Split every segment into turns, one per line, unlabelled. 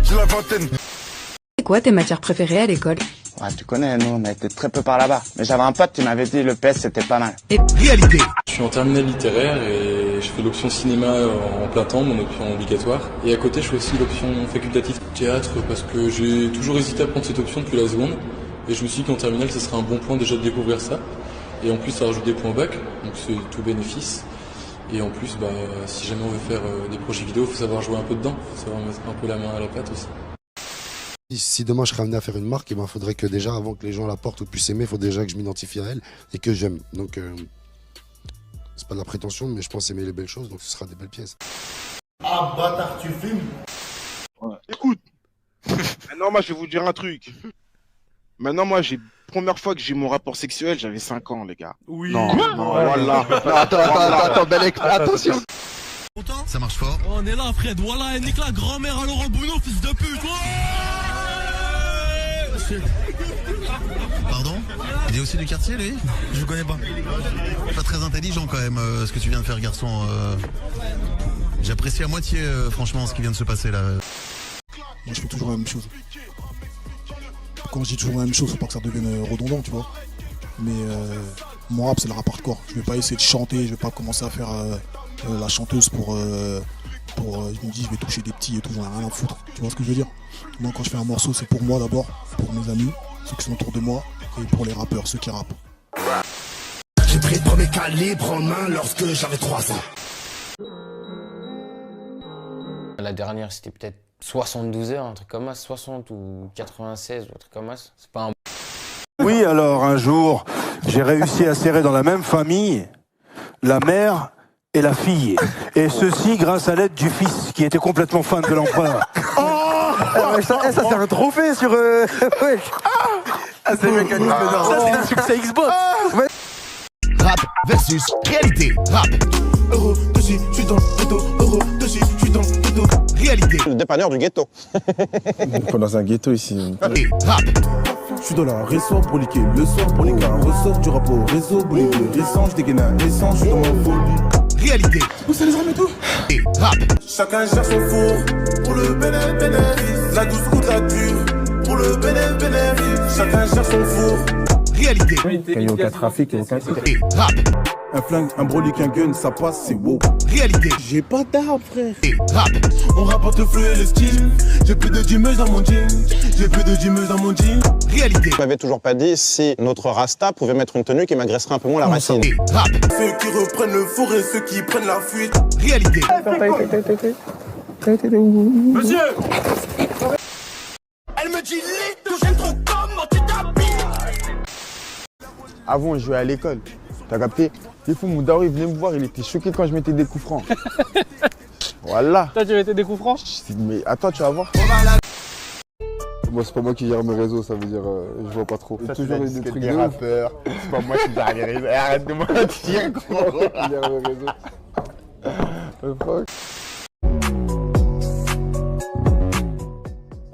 j'ai la vingtaine.
C'est quoi tes matières préférées à l'école?
Ouais, tu connais, nous, on a été très peu par là-bas. Mais j'avais un pote qui m'avait dit le PS, c'était pas mal.
Et
Réalité.
Je suis en terminale littéraire et je fais l'option cinéma en plein temps, mon option obligatoire. Et à côté, je fais aussi l'option facultative théâtre parce que j'ai toujours hésité à prendre cette option depuis la seconde. Et je me suis dit qu'en terminale, ce serait un bon point déjà de découvrir ça. Et en plus, ça rajoute des points au bac, donc c'est tout bénéfice. Et en plus, si jamais on veut faire des projets vidéo, il faut savoir jouer un peu dedans, il faut savoir mettre un peu la main à la pâte aussi.
Si demain je serais amené à faire une marque, il faudrait que déjà, avant que les gens la portent ou puissent aimer, il faut déjà que je m'identifie à elle et que j'aime. Donc, c'est pas de la prétention, mais je pense aimer les belles choses, donc ce sera des belles pièces.
Ah, bâtard, tu filmes? Ouais. Écoute, maintenant, moi, je vais vous dire un truc. Maintenant, moi, première fois que j'ai mon rapport sexuel, j'avais 5 ans, les gars.
Oui.
Non, non, voilà.
Non, attends, Belek, attention.
Ça marche fort.
On est là, Fred. Voilà, et nique la grand-mère à Laurent Bounot, fils de pute.
Pardon? Il est aussi du quartier, lui? Je connais pas. Pas très intelligent quand même, ce que tu viens de faire, garçon. J'apprécie à moitié, franchement, ce qui vient de se passer là.
Moi, je fais toujours la même chose. Quand je dis toujours la même chose, faut pas que ça devienne redondant, tu vois. Mais mon rap, c'est le rap hardcore. Je vais pas essayer de chanter, je vais pas commencer à faire la chanteuse pour je me dis, je vais toucher des petits et tout, j'en ai rien à foutre. Tu vois ce que je veux dire? Moi, quand je fais un morceau, c'est pour moi d'abord, pour mes amis, ceux qui sont autour de moi, et pour les rappeurs, ceux qui rappent.
J'ai pris le premier calibre en main lorsque j'avais 3 ans.
La dernière, c'était peut-être 72 heures, un truc comme ça, 60 ou 96 ou un truc comme ça. C'est pas un...
Oui, alors un jour, j'ai réussi à serrer dans la même famille la mère et la fille. Et ceci grâce à l'aide du fils qui était complètement fan de l'empereur.
Ça c'est un trophée sur... wesh.
C'est le mécanisme
Ça c'est un succès Xbox.
Rap versus réalité. Rap.
Euro, dessus, je suis dans le ghetto. Euro, dessus, je suis dans le ghetto.
Réalité.
Le dépanneur du ghetto.
Pas dans un ghetto ici.
Et rap.
Je suis dans la réseau pour liquer le soir pour les gars. Ressort du rap au réseau, bolide récent, je dégaine à naissance, je suis dans ma folie.
Réalité.
Où c'est les armes et tout?
Et rap.
Chacun cherche son four pour le bénéfice. La douce ou de la dure pour le bénéfice. Chacun cherche son four.
Réalité.
Quand il n'y a aucun trafic, il n'y a aucun...
Et rap.
Un flingue, un brolic, un gun, ça passe, c'est wow.
Réalité.
J'ai pas d'armes, frère.
Et rap.
On rapporte le flux et le style. J'ai plus de dimeuse dans mon jean. J'ai plus de dimeuse dans mon jean.
Réalité.
Je m'avais toujours pas dit si notre Rasta pouvait mettre une tenue qui m'agresserait un peu moins la racine.
Et rap.
Ceux qui reprennent le four et ceux qui prennent la fuite.
Réalité.
Monsieur!
Elle me dit Lito, j'aime trop comment tu t'habilles.
Avant, je jouais à l'école. T'as capté? Des fois, mon daron, il venait me voir, il était choqué quand je mettais des coups francs. Voilà.
Toi, tu mettais des coups francs?
Mais attends, tu vas voir.
Moi, c'est pas moi qui gère mes réseaux, ça veut dire, je vois pas trop.
Ça,
Toujours eu des trucs de ouf.
rappeurs. C'est pas moi qui gère les réseaux. Arrête de mentir, gros.
Qui gère mes réseaux.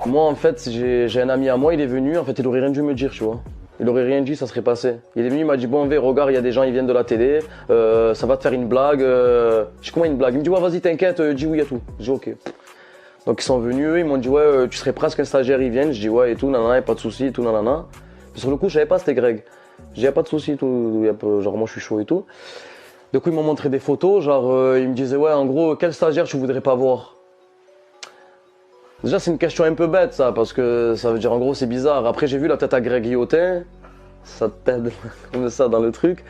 Moi, en fait, j'ai un ami à moi, il est venu, en fait, il aurait rien dû me dire, tu vois. Il aurait rien dit, ça serait passé. Il est venu, il m'a dit, bon, regarde, il y a des gens, ils viennent de la télé, ça va te faire une blague. Je dis, comment une blague? Il me dit, ouais, vas-y, t'inquiète, dis oui à tout. Je dis, ok. Donc, ils sont venus, ils m'ont dit, ouais, tu serais presque un stagiaire, ils viennent. Je dis, ouais, et tout, nanana, pas de soucis, tout, nanana. Puis sur le coup, je savais pas, c'était Greg. Je dis, y a pas de soucis, tout, genre, moi, je suis chaud et tout. Du coup, ils m'ont montré des photos, genre, ils me disaient, ouais, en gros, quel stagiaire tu voudrais pas voir? Déjà, c'est une question un peu bête, ça, parce que ça veut dire, en gros, c'est bizarre. Après, j'ai vu la tête à Greg Guillotin, ça te pète comme ça dans le truc.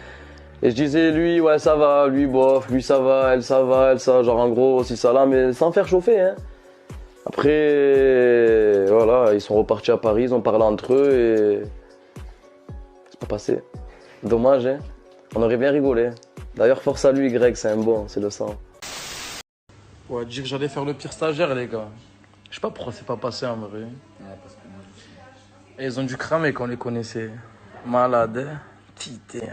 Et je disais, lui, ouais, ça va, lui, bof, lui, ça va, elle, genre, en gros, si ça là, mais sans faire chauffer, hein. Après, voilà, ils sont repartis à Paris, ils ont parlé entre eux et c'est pas passé. Dommage, hein. On aurait bien rigolé. D'ailleurs, force à lui, Greg, c'est un bon, c'est le sang. Ouais, dire que j'allais faire le pire stagiaire, les gars. Je sais pas pourquoi c'est pas passé en vrai. Et ils ont dû cramer quand on les connaissait. Malade, hein. Putain.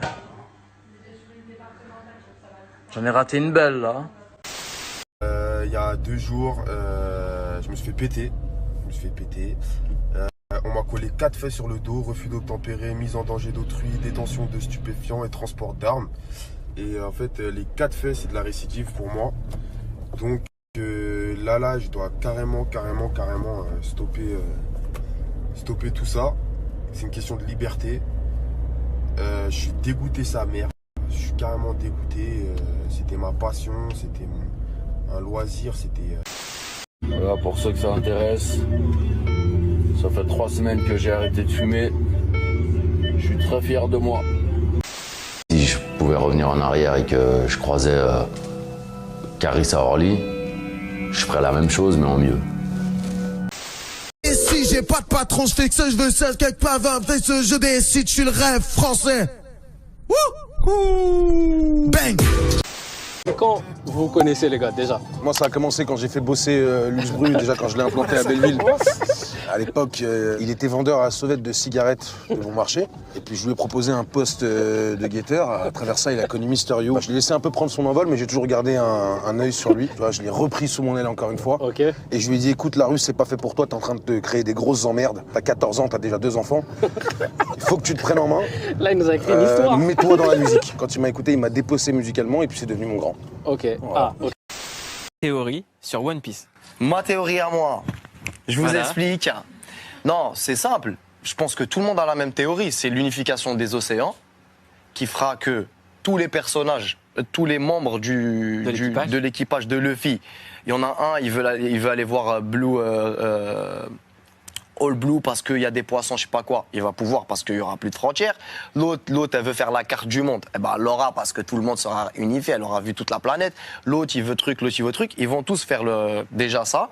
J'en ai raté une belle là.
Il y a 2 jours, je me suis fait péter. On m'a collé 4 faits sur le dos, refus d'obtempérer, mise en danger d'autrui, détention de stupéfiants et transport d'armes. Et en fait, les 4 faits, c'est de la récidive pour moi. Donc
Que là, je dois carrément stopper tout ça. C'est une question de liberté. Je suis dégoûté sa mère. Je suis carrément dégoûté. C'était ma passion, c'était un loisir, c'était...
Voilà, pour ceux que ça intéresse, ça fait 3 semaines que j'ai arrêté de fumer. Je suis très fier de moi.
Si je pouvais revenir en arrière et que je croisais Carissa Orly, je ferais la même chose mais en mieux.
Et si j'ai pas de patron, je fais que ça, je veux ça, quelque part, je décide, je suis le rêve français. Wouh! Bang!
Quand vous connaissez les gars déjà?
Moi ça a commencé quand j'ai fait bosser Luce Bru, déjà quand je l'ai implanté à Belleville. À l'époque, il était vendeur à sauvette de cigarettes de bon marché. Et puis je lui ai proposé un poste de guetteur. À travers ça, il a connu Mister You. Je l'ai laissé un peu prendre son envol, mais j'ai toujours gardé un œil sur lui. Tu vois, je l'ai repris sous mon aile encore une fois.
Okay.
Et je lui ai dit, écoute, la rue, c'est pas fait pour toi. T'es en train de te créer des grosses emmerdes. T'as 14 ans, t'as déjà 2 enfants. Il faut que tu te prennes en main.
Là, il nous a écrit une histoire.
Mets-toi dans la musique. Quand il m'a écouté, il m'a dépossé musicalement et puis c'est devenu mon grand.
Ok.
Voilà.
Ah, okay.
Théorie sur One Piece.
Ma théorie à moi, je vous explique. Non, c'est simple. Je pense que tout le monde a la même théorie. C'est l'unification des océans qui fera que tous les personnages, tous les membres de l'équipage de Luffy, il y en a un, il veut aller voir Blue, All Blue parce qu'il y a des poissons, je sais pas quoi. Il va pouvoir parce qu'il y aura plus de frontières. L'autre, elle veut faire la carte du monde. Eh ben, elle l'aura parce que tout le monde sera unifié. Elle aura vu toute la planète. L'autre, il veut truc, l'autre, il veut truc. Ils vont tous faire déjà ça.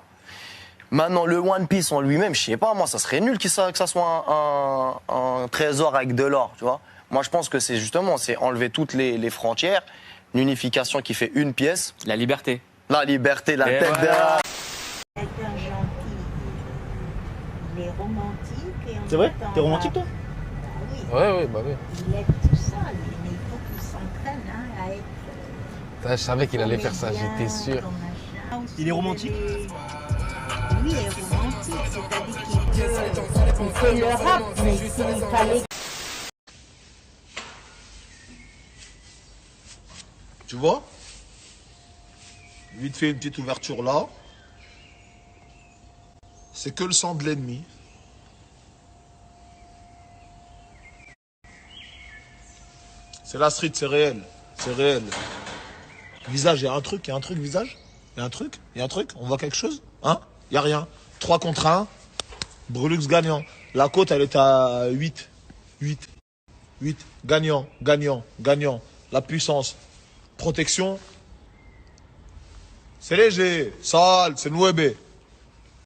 Maintenant, le One Piece en lui-même, je sais pas, moi, ça serait nul que ça soit un trésor avec de l'or, tu vois. Moi, je pense que c'est justement, c'est enlever toutes les frontières, une unification qui fait une pièce.
La liberté.
La liberté, la tête
Quelqu'un gentil, il est romantique. Et
c'est vrai? T'es romantique, toi?
Oui.
Ouais, bah oui.
Il aime tout ça, mais il faut qu'il s'entraîne à être...
Je savais qu'il allait faire ça, j'étais sûr. Il est romantique?
Oui, il est romantique, c'est-à-dire qu'il fait le rap, mais s'il fallait...
Tu vois? Vite fait une petite ouverture là. C'est que le sang de l'ennemi. C'est la street, c'est réel. C'est réel. Visage, il y a un truc, visage? Il y a un truc? On voit quelque chose? Hein? Il n'y a rien. 3 contre 1. Brulux gagnant. La côte, elle est à 8. 8. Gagnant. La puissance. Protection. C'est léger. Sale. C'est Nouébé.